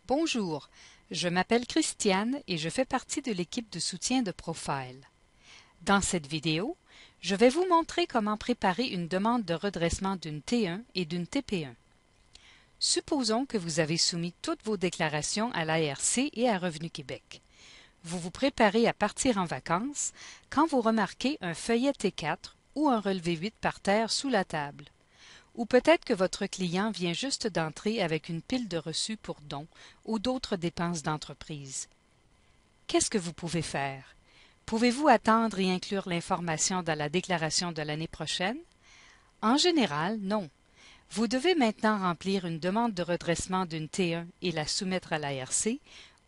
Bonjour, je m'appelle Christiane et je fais partie de l'équipe de soutien de Profile. Dans cette vidéo, je vais vous montrer comment préparer une demande de redressement d'une T1 et d'une TP1. Supposons que vous avez soumis toutes vos déclarations à l'ARC et à Revenu Québec. Vous vous préparez à partir en vacances quand vous remarquez un feuillet T4 ou un relevé 8 par terre sous la table. Ou peut-être que votre client vient juste d'entrer avec une pile de reçus pour dons ou d'autres dépenses d'entreprise. Qu'est-ce que vous pouvez faire? Pouvez-vous attendre et inclure l'information dans la déclaration de l'année prochaine? En général, non. Vous devez maintenant remplir une demande de redressement d'une T1 et la soumettre à l'ARC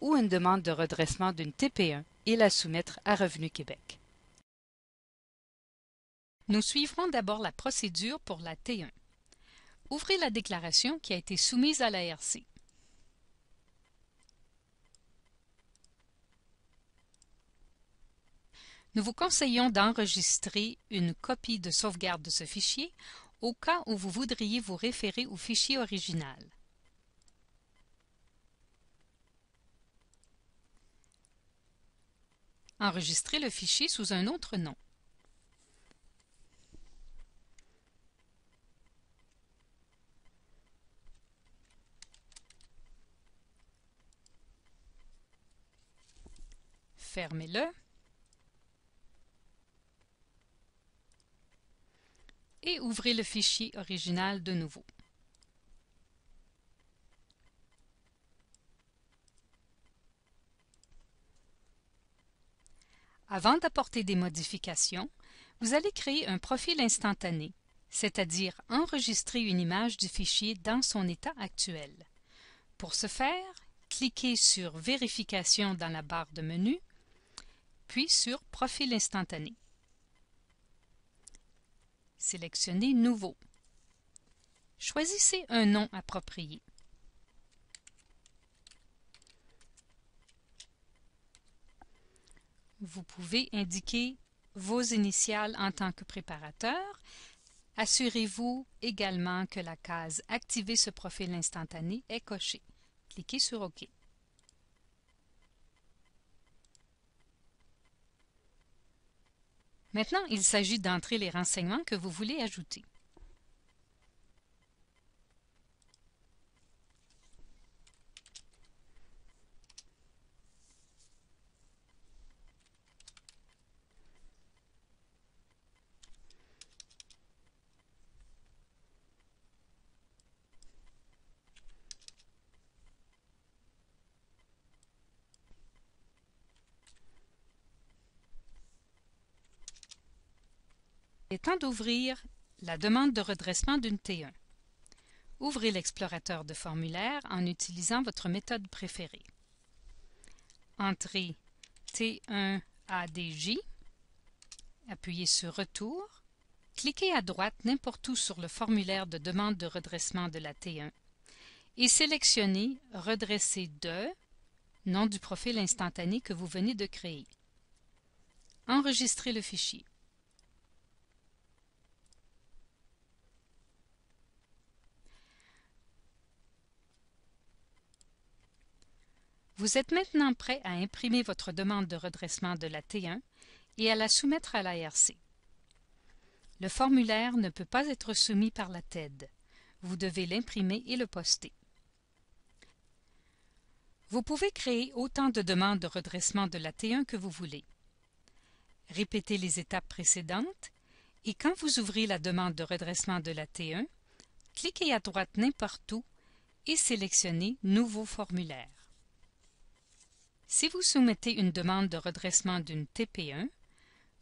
ou une demande de redressement d'une TP1 et la soumettre à Revenu Québec. Nous suivrons d'abord la procédure pour la T1. Ouvrez la déclaration qui a été soumise à l'ARC. Nous vous conseillons d'enregistrer une copie de sauvegarde de ce fichier au cas où vous voudriez vous référer au fichier original. Enregistrez le fichier sous un autre nom. Fermez-le et ouvrez le fichier original de nouveau. Avant d'apporter des modifications, vous allez créer un profil instantané, c'est-à-dire enregistrer une image du fichier dans son état actuel. Pour ce faire, cliquez sur Vérification dans la barre de menu, puis sur Profil instantané. Sélectionnez Nouveau. Choisissez un nom approprié. Vous pouvez indiquer vos initiales en tant que préparateur. Assurez-vous également que la case « Activer ce profil instantané » est cochée. Cliquez sur OK. Maintenant, il s'agit d'entrer les renseignements que vous voulez ajouter. Il est temps d'ouvrir la demande de redressement d'une T1. Ouvrez l'explorateur de formulaire en utilisant votre méthode préférée. Entrez T1ADJ, appuyez sur Retour, cliquez à droite n'importe où sur le formulaire de demande de redressement de la T1 et sélectionnez Redresser de, nom du profil instantané que vous venez de créer. Enregistrez le fichier. Vous êtes maintenant prêt à imprimer votre demande de redressement de la T1 et à la soumettre à l'ARC. Le formulaire ne peut pas être soumis par la TED. Vous devez l'imprimer et le poster. Vous pouvez créer autant de demandes de redressement de la T1 que vous voulez. Répétez les étapes précédentes et quand vous ouvrez la demande de redressement de la T1, cliquez à droite n'importe où et sélectionnez Nouveau formulaire. Si vous soumettez une demande de redressement d'une TP1,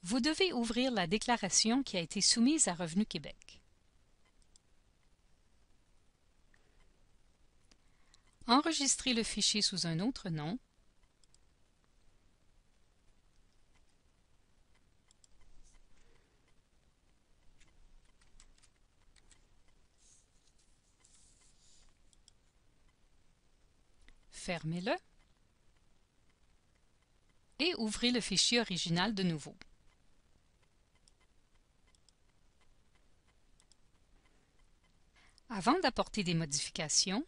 vous devez ouvrir la déclaration qui a été soumise à Revenu Québec. Enregistrez le fichier sous un autre nom. Fermez-le et ouvrez le fichier original de nouveau. Avant d'apporter des modifications,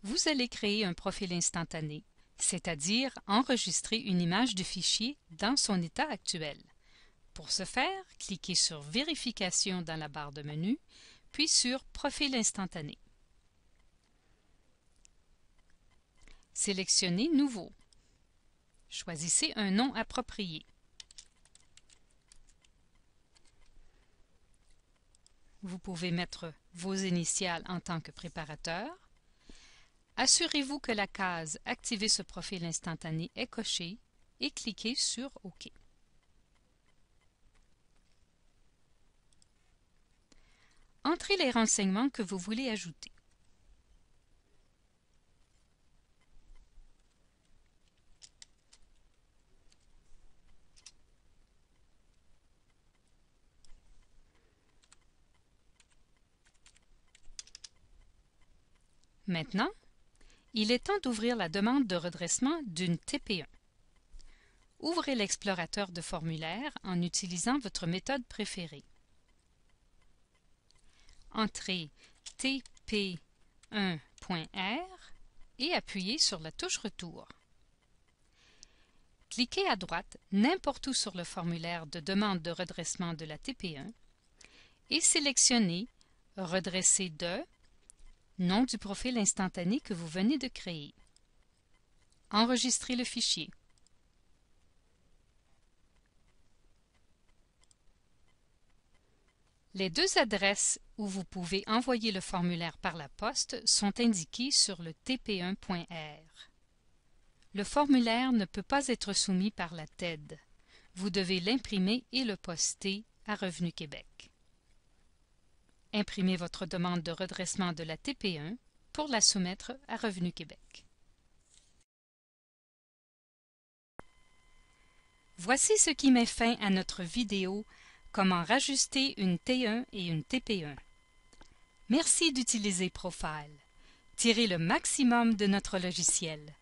vous allez créer un profil instantané, c'est-à-dire enregistrer une image du fichier dans son état actuel. Pour ce faire, cliquez sur Vérification dans la barre de menu, puis sur Profil instantané. Sélectionnez Nouveau. Choisissez un nom approprié. Vous pouvez mettre vos initiales en tant que préparateur. Assurez-vous que la case « Activer ce profil instantané » est cochée et cliquez sur OK. Entrez les renseignements que vous voulez ajouter. Maintenant, il est temps d'ouvrir la demande de redressement d'une TP1. Ouvrez l'explorateur de formulaire en utilisant votre méthode préférée. Entrez tp1.r et appuyez sur la touche Retour. Cliquez à droite n'importe où sur le formulaire de demande de redressement de la TP1 et sélectionnez Redresser de, nom du profil instantané que vous venez de créer. Enregistrez le fichier. Les deux adresses où vous pouvez envoyer le formulaire par la poste sont indiquées sur le tp1.r. Le formulaire ne peut pas être soumis par la TED. Vous devez l'imprimer et le poster à Revenu Québec. Imprimez votre demande de redressement de la TP1 pour la soumettre à Revenu Québec. Voici ce qui met fin à notre vidéo Comment rajuster une T1 et une TP1. Merci d'utiliser Profile. Tirez le maximum de notre logiciel.